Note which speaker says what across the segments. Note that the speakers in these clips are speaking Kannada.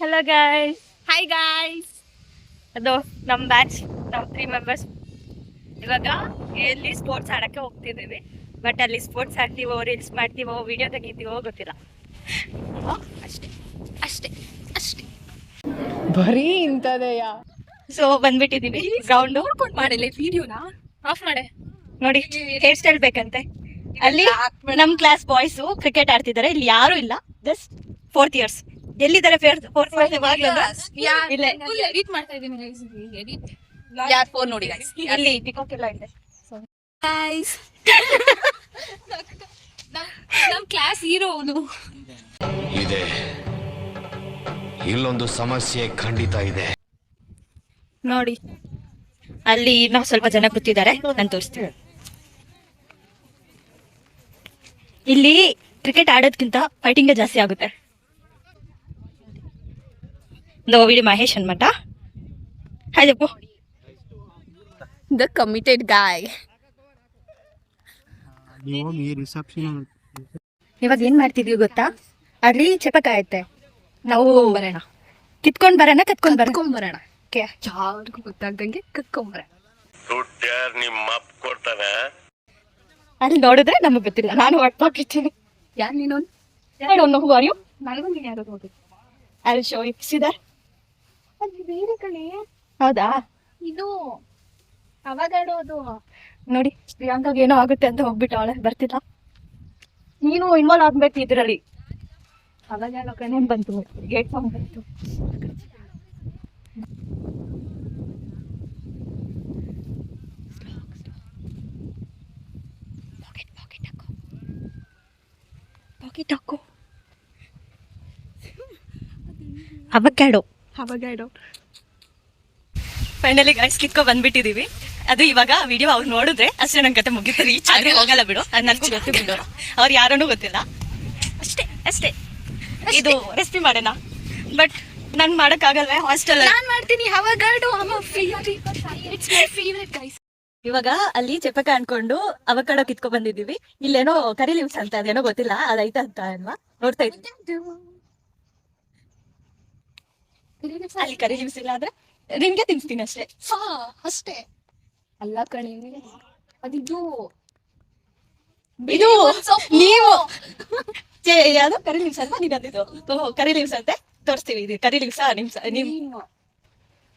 Speaker 1: Hello guys,
Speaker 2: hi guys.
Speaker 1: ಅದು ನಮ್ಮ ಬ್ಯಾಚ್, ನಾವು 3 ಮೆಂಬರ್ಸ್ ಇವಾಗ ಎಲ್ಲಿ ಸ್ಪೋರ್ಟ್ಸ್ ಆಡಕ್ಕೆ ಹೋಗ್ತಿದ್ದೀವಿ. ಬಟ್ ಅಲ್ಲಿ ಸ್ಪೋರ್ಟ್ಸ್ ಆಡ್ತೀವೋ, ರೀಲ್ಸ್ ಮಾಡ್ತೀವೋ, ವಿಡಿಯೋ ತೆಗಿತೀವೋ ಗೊತ್ತಿಲ್ಲ.
Speaker 2: ಅಷ್ಟೇ ಅಷ್ಟೇ ಅಷ್ಟೇ.
Speaker 3: ಬರೀ ಇಂಥದೆಯ.
Speaker 1: So ಬಂದ್ಬಿಟ್ಟಿದೀವಿ ground.
Speaker 2: ಮಾಡಿಲ್ಲ ವಿಡಿಯೋನ ಆಫ್ ಮಾಡೆ.
Speaker 1: ನೋಡಿ ಹೇರ್ ಸ್ಟೈಲ್ ಬೇಕಂತೆ. ಅಲ್ಲಿ ನಮ್ ಕ್ಲಾಸ್ ಬಾಯ್ಸ್ ಕ್ರಿಕೆಟ್ ಆಡ್ತಿದ್ದಾರೆ. ಇಲ್ಲಿ ಯಾರು ಇಲ್ಲ, ಜಸ್ಟ್ 4th ಇಯರ್ಸ್. ಎಲ್ಲಿದ್ದಾರೆ ಫೋರ್ತ್ ಇಯರ್ಸ್? ಇಲ್ಲೇ
Speaker 2: ಎಡಿಟ್ ಮಾಡ್ತಾ ಇದೀನಿ. ಎಡಿಟ್ ಯಾರ್ ಫೋನ್ ನೋಡಿ ಗೈಸ್.
Speaker 1: ಇಲ್ಲಿ ಪಿಕಾಕ್ ಎಲ್ಲ ಇದೆ.
Speaker 2: ಗೈಸ್ ನಮ್ ಕ್ಲಾಸ್ ಹೀರೋ ಅವನು.
Speaker 4: ಇದೆ, ಇಲ್ಲೊಂದು ಸಮಸ್ಯೆ ಖಂಡಿತ ಇದೆ.
Speaker 1: ನೋಡಿ ಅಲ್ಲಿ ನಾವು ಸ್ವಲ್ಪ ಜನ ಕೂತಿದ್ದಾರೆ, ನಾನು ತೋರಿಸ್ತೀನಿ. ಇಲ್ಲಿ ಕ್ರಿಕೆಟ್ ಆಡೋದ್ಕಿಂತ ಫೈಟಿಂಗ್ ಜಾಸ್ತಿ ಆಗುತ್ತೆ. ವಿಡಿ ಮಹೇಶ್ ಅನ್ಮಟ. ಹಾಯಪ್ಪ,
Speaker 2: ದ ಕಮಿಟೆಡ್ ಗಾಯ್.
Speaker 1: ಇವಾಗ ಏನ್ ಮಾಡ್ತಿದೀವಿ ಗೊತ್ತಾ? ಅಲ್ಲಿ ಚಪಕಾಯಿ ಐತೆ, ನಾವು ಬರೋಣ, ಕಿತ್ಕೊಂಡ್ ಬರೋಣ.
Speaker 2: ಬರೋಣ. ಯಾರಿಗೂ ಗೊತ್ತಾಗ್ದಂಗೆ ಕತ್ಕೊಂಬರೋಣ.
Speaker 4: ನಿಮ್ಮ ಅಪ್ಪ ಕೊಡ್ತಾನೆ.
Speaker 1: ಅಲ್ಲಿ ನೋಡಿದ್ರೆ ನಮಗ್ ಗೊತ್ತಿಲ್ಲ. ನಾನು ಹೊಟ್ಟಾಕಿರ್ತೀನಿ.
Speaker 2: ಯಾರು ನೀನು?
Speaker 1: I don't know who are you.
Speaker 2: ನನಗೂ ನೀನು ಯಾರು ನೋಡಿ.
Speaker 1: I'll show you. See there?
Speaker 2: ಅದು ಬೇರೆ ಕಡೆ.
Speaker 1: ಹೌದಾ?
Speaker 2: ಇದು ಅವಾಗ ಆಡೋದು.
Speaker 1: ನೋಡಿ ಪ್ರಿಯಾಂಕಾಗ ಏನೋ ಆಗುತ್ತೆ ಅಂತ ಹೋಗ್ಬಿಟ್ಟು ಅವಳೆ ಬರ್ತಿಲ್ಲ. ನೀನು ಇನ್ವಾಲ್ವ್ ಆಗ್ಬೇಕು ಇದ್ರಲ್ಲಿ. ಅವಾಗ ಲೊಕೇಶನ್ ಬಂತು, ಗೇಟ್ ಫಾರ್ಮ್ ಬಂತು. ಪಾಕೆಟ್ ಹಾಕು. ಅವಕ್ಯಾಡೋ. ಫೈನಲಿ ಗೈಸ್ ಕಿತ್ಕೊ ಬಂದ್ಬಿಟ್ಟಿದೀವಿ. ಅದು ಇವಾಗ ವಿಡಿಯೋ ಅವ್ರು ನೋಡಿದ್ರೆ ಅಷ್ಟೇ ನನ್ ಕತೆ ಮುಗಿತು. ರೀಚ್ ಆದ್ರೆ ಹೋಗಲ್ಲ ಬಿಡು, ಅದು ನನಗೂ ಗೊತ್ತು ಬಿಡು. ಅವ್ರು ಯಾರನ್ನೂ ಗೊತ್ತಿಲ್ಲ. ಅಷ್ಟೇ ಇದು ರೆಸಿಪಿ ಮಾಡೋಣ. ಬಟ್ ನನ್ ಮಾಡಕ್ ಆಗಲ್ವೇ ಹಾಸ್ಟೆಲ್.
Speaker 2: ನಾನ್ ಮಾಡ್ತೀನಿ. ಅವಗಾಡೋ ಇಟ್ಸ್ ಮೈ ಫೇವರೇಟ್ ಗೈಸ್.
Speaker 1: ಇವಾಗ ಅಲ್ಲಿ ಚಪಕ ಅನ್ಕೊಂಡು ಅವಕಾಡೋ ಕಿತ್ಕೊ ಬಂದಿದೀವಿ. ಇಲ್ಲೇನೋ ಕರಿ ಲೀವ್ಸ್ ಅಂತ ಅದೇನೋ ಗೊತ್ತಿಲ್ಲ, ಅದೈತ ಅಂತ ಅಲ್ವಾ ನೋಡ್ತಾ ಇದ್ವಿ. ಅಲ್ಲಿ ಕರಿ ಲೀವ್ಸ್ ಇಲ್ಲ ಆದ್ರೆ ನಿಮ್ಗೆ ತಿನ್ಸ್ತೀನಿ ಅಷ್ಟೇ.
Speaker 2: ಅಷ್ಟೇ ಅಲ್ಲ ಕಣೆ, ಅದಿದು
Speaker 1: ಇದು ನೀವು ಯಾವ್ದು ಕರಿ ಲೀವ್ಸ್ ಅಲ್ವಾ? ನೀನ್ ಅಂದಿದ್ದು ಕರಿ ಲೀವ್ಸ್ ಅಂತೆ. ತೋರಿಸ್ತೀವಿ. ಇದು ಕರಿ ಲೀವ್ಸ್ ನಿಮ್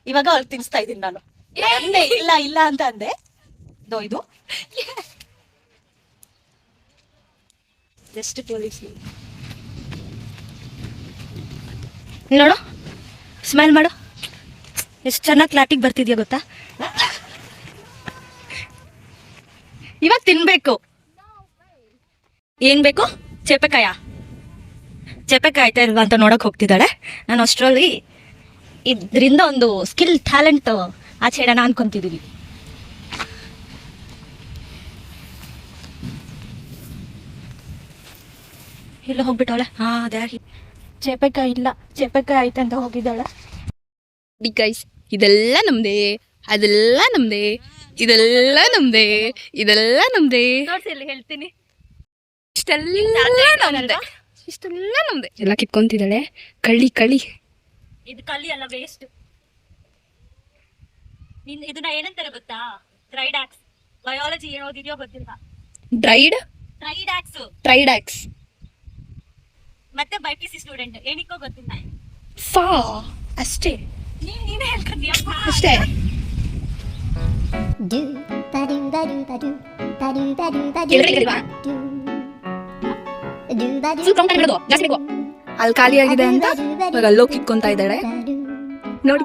Speaker 1: ಇವಾಗ ಅವ್ರು ತಿನ್ಸ್ತಾ ಇದೀನಿ ನಾನು. ಅಂದೆ ಇಲ್ಲ ಅಂತ ಅಂದೆ. ಇದು ಜಸ್ಟ್ ನೋಡು, ಸ್ಮೈಲ್ ಮಾಡು. ಎಷ್ಟು ಚೆನ್ನಾಗಿ ಕ್ಲಾಟಿಗೆ ಬರ್ತಿದ್ಯಾ ಗೊತ್ತಾ? ಇವಾಗ ತಿನ್ಬೇಕು. ಏನ್ ಬೇಕು? ಚೇಪೆಕಾಯ ಆಯ್ತಾ ಇಲ್ವಾ ಅಂತ ನೋಡಕ್ ಹೋಗ್ತಿದ್ದಾಳೆ. ನಾನು ಅಷ್ಟರಲ್ಲಿ ಇದ್ರಿಂದ ಒಂದು ಸ್ಕಿಲ್ ಟ್ಯಾಲೆಂಟ್ ಆಚೆ ಇಡೋಣ ಅನ್ಕೊಂತಿದೀವಿ. ಇಲ್ಲ ಹೋಗ್ಬಿಟ್ಟವಳೆ. ಅದೇ ಚೇಪೆಕಾಯಿ ಇಲ್ಲ, ಚೇಪೆಕಾಯಿ ಆಯ್ತು ಅಂತ ಹೋಗಿದ್ದಾಳೆ.
Speaker 2: ಗೈಸ್ ಇದೆಲ್ಲ ನಮ್ದೇ, ಅದೆಲ್ಲ ನಮ್ದೇ, ಇದೆಲ್ಲ ನಮ್ದೇ, ಇದೆಲ್ಲ ನಮ್ದೇ.
Speaker 1: ನೋಡ್ಸಿ ಹೇಳ್ತೀನಿ.
Speaker 2: ಇಷ್ಟೆಲ್ಲ ನಮ್ದೇ. ಎಲ್ಲ ಕಿತ್ಕೊಂತಿದ್ದಾಳೆ. ಕಳ್ಳಿ
Speaker 1: ಇದು ಕಲ್ಲಿ ಅಲ್ಲ, ವೇಸ್ಟ್. ಇದನ್ನ ಏನಂತಾರೆ ಗೊತ್ತಾ? Dried axe. ಬಯಾಲಜಿ ಓದಿದ್ಯೋ ಗೊತ್ತಿಲ್ಲ.
Speaker 2: ಡ್ರೈಡ್
Speaker 1: ಆಕ್ಸ್ ಮತ್ತೆ ಬೈಪಿಸಿ ಸ್ಟೂಡೆಂಟ್ ಏನಕ್ಕೋ ಗೊತ್ತಿಲ್ಲ.
Speaker 2: ಅಷ್ಟೇ
Speaker 1: ನೀನೇ ಹೇಳ್ಕೊತೀಯಪ್ಪ.
Speaker 2: ಅಷ್ಟೇ. ಅಲ್ಲಿ ಖಾಲಿ ಆಗಿದೆ ಅಂತ ಇವಾಗ ಅಲ್ಲೋ ಕಿತ್ಕೊಂತಾ ಇದ್ದಾಳೆ ನೋಡಿ.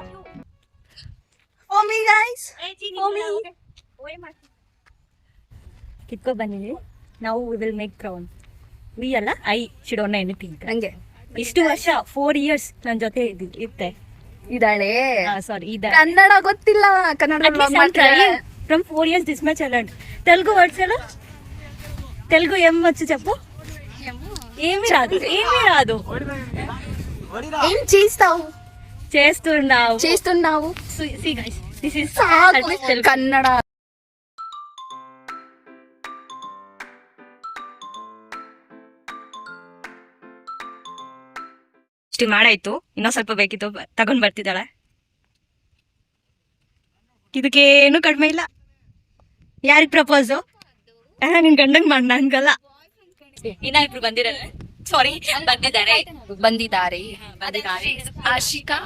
Speaker 1: ಕಿತ್ಕೊ ಬಂದಿವಿ ನಾವು. Will make crown. ವಿ ಅಲ್ಲ, ಐ ಶುಡ್ ಓನ್ ಎನಿಥಿಂಗ್.
Speaker 2: ಹಂಗೆ
Speaker 1: ಇಷ್ಟು ವರ್ಷ 4 years ನನ್ನ ಜೊತೆ ಇತ್ತೆ.
Speaker 2: ಇದ್ದಾಳೆ.
Speaker 1: ಸಾರಿ,
Speaker 2: ಕನ್ನಡ ಗೊತ್ತಿಲ್ಲ. Kannada
Speaker 1: from 4 years this much I learned. Telugu words ఎలా? తెలుగు ఏం వచ్చు చెప్పు? ఏమీ రాదు.
Speaker 2: ఏం చేస్తున్నావు?
Speaker 1: See guys, this is
Speaker 2: Kannada.
Speaker 1: ಇಷ್ಟು ಮಾಡಾಯ್ತು, ಇನ್ನೂ ಸ್ವಲ್ಪ ಬೇಕಿತ್ತು, ತಗೊಂಡ್ ಬರ್ತಿದ್ದಾಳೆ. ಇದಕ್ಕೇನು ಕಡಿಮೆ ಇಲ್ಲ. ಯಾರಿಗ್ ಪ್ರಪೋಸು? ನಿನ್ ಗಂಡಂಗ್ ಮಾಡ್, ನನ್ಗಲ್ಲ. ಇನ್ನ ಇಬ್ರು ಬಂದಿದ್ದಾರೆ, ಸಾರಿ ಬಂದಿದ್ದಾರೆ. ಆಶಿಕಾ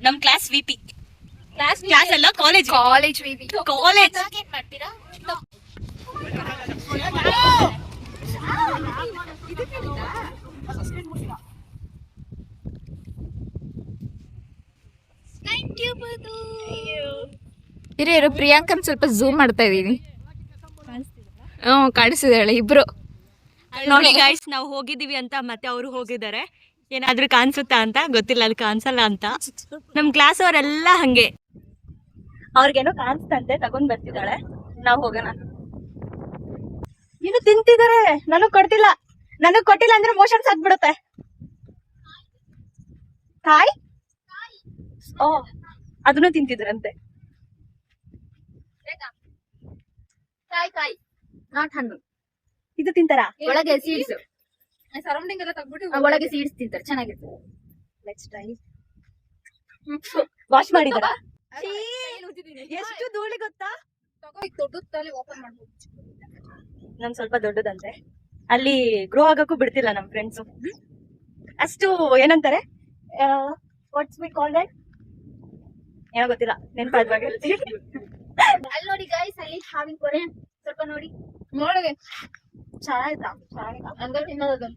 Speaker 1: ನಮ್ ಕ್ಲಾಸ್ ವಿಪಿ. ಕ್ಲಾಸ್ ಅಲ್ಲ, ಕಾಲೇಜ್ ಕಾಲೇಜ್.
Speaker 2: ಇರೋ ಪ್ರಿಯಾಂಕನ್ ಸ್ವಲ್ಪ ಝೂಮ್ ಮಾಡ್ತಾ ಇದೀನಿ. ಕಾಣಿಸಿದಾಳೆ ಇಬ್ರು.
Speaker 1: ನೋಡಿ ಗೈಸ್, ನಾವು ಹೋಗಿದೀವಿ ಅಂತ ಮತ್ತೆ ಅವರು ಹೋಗಿದ್ದಾರೆ. ಏನಾದ್ರೂ ಕಾಣಿಸುತ್ತಾ ಅಂತ ಗೊತ್ತಿಲ್ಲ, ಅದು ಕಾಣಿಸಲ್ಲ ಅಂತ. ನಮ್ ಕ್ಲಾಸ್ ಅವರೆಲ್ಲ ಹಂಗೆ, ಅವ್ರಿಗೇನೋ ಕಾಣಿಸ್ತಂತೆ, ತಗೊಂಡ್ ಬರ್ತಿದ್ದಾಳೆ. ನಾವ್ ಹೋಗೋಣ. ಏನು ತಿಂತಿದಾರೆ, ನನಗ್ ಕೊಟ್ಟಿಲ್ಲ ಅಂದ್ರೆ ಮೋಷನ್ಸ್ ಆಗ್ಬಿಡುತ್ತೆ. ಕಾಯಿ, ಓ ಅದನ್ನು ತಿಂತಿದ್ರಂತೆ.
Speaker 2: ಕಾಯಿ ನಾಟ್ ಹಣ್ಣು.
Speaker 1: ಇದು ತಿಂತಾರ?
Speaker 2: ಒಳಗೆ ಸೀಡ್ಸ್, ಸರೌಂಡಿಂಗ್ ಎಲ್ಲ ತಗ್ಬಿಟ್ಟು ಒಳಗೆ ಸೀಡ್ಸ್ ತಿಂತಾರೆ, ಚೆನ್ನಾಗಿರ್ತದೆ.
Speaker 1: Let's try. ವಾಶ್ ಮಾಡಿದಾರ? ಎಷ್ಟು ಧೂಳಿ ಗೊತ್ತಾ?
Speaker 2: ಓಪನ್ ಮಾಡ್ಬೋದು.
Speaker 1: ನನ್ ಸ್ವಲ್ಪ ದೊಡ್ಡದಂತೆ, ಅಲ್ಲಿ ಗ್ರೋ ಆಗಕ್ಕೂ ಬಿಡ್ತಿಲ್ಲ ನಮ್ ಫ್ರೆಂಡ್ಸ್. ಅಷ್ಟು ಏನಂತಾರೆ, ವಾಟ್ಸ್ ವಿ ಕಾಲ್ ದಟ್, ಏನೋ ಗೊತ್ತಿಲ್ಲ, ನೆನಪಾದ್ವಾಗ ಹೇಳ್ತೀನಿ.
Speaker 2: ಅಲ್ಲಿ ನೋಡಿ ಗೈಸ್, ಅಲ್ಲಿ ಹಾವಿನ ಕೊರೆ ಸ್ವಲ್ಪ ನೋಡಿ. ನೋಡಿದೆ
Speaker 1: ಚೆನ್ನಾಯ್ತಾ?
Speaker 2: ಅಂದ್ರೆ ತಿನ್ನೋದು.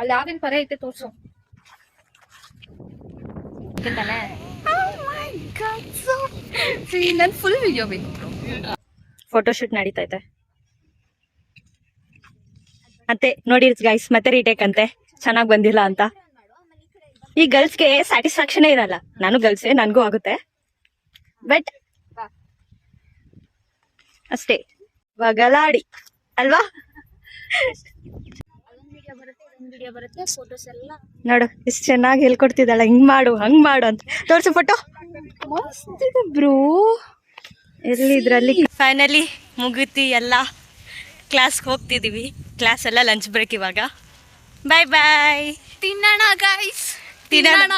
Speaker 2: ಅಲ್ಲಿ ಹಾವಿನ ಪರೆ ಐತೆ, ತೋರ್ಸು. ನನ್ ಫುಲ್ ವಿಡಿಯೋ ಬೇಕು.
Speaker 1: ಫೋಟೋಶೂಟ್ ನಡೀತೈತೆ ಮತ್ತೆ ನೋಡಿ ಗೈಸ್, ಮತ್ತೆ ರೀಟೇಕ್ ಅಂತೆ, ಚೆನ್ನಾಗ್ ಬಂದಿಲ್ಲ ಅಂತ. ಈ ಗರ್ಲ್ಸ್ಗೆ ಸ್ಯಾಟಿಸ್ಫ್ಯಾಕ್ಷನ್ ಇರಲ್ಲ. ನಾನು ಗರ್ಲ್ಸೇ, ನನ್ಗೂ ಆಗುತ್ತೆ, ಬಟ್ ಅಷ್ಟೇ ಬಗಲಾಡಿ ಅಲ್ವಾ? ನೋಡು ಎಷ್ಟು ಚೆನ್ನಾಗಿ ಹೇಳ್ಕೊಡ್ತಿದ್ದಾಳ, ಹಿಂಗ್ ಮಾಡು ಹಂಗ್ ಮಾಡು ಅಂತ. ತೋರ್ಸು ಫೋಟೋ.
Speaker 2: ಬ್ರೋ
Speaker 1: ಎಲ್ಲಿ ಇದ್ರಲ್ಲಿ ಫೈನಲಿ ಮುಗಿತಿ ಎಲ್ಲ. ಕ್ಲಾಸ್ಗೆ ಹೋಗ್ತಿದೀವಿ, ಕ್ಲಾಸ್ ಎಲ್ಲ ಲಂಚ್ ಬ್ರೇಕ್ ಇವಾಗ. ಬಾಯ್ ಬಾಯ್.
Speaker 2: ತಿನ್ನೋಣ ಗೈಸ್,
Speaker 1: ತಿನ್ನೋಣ.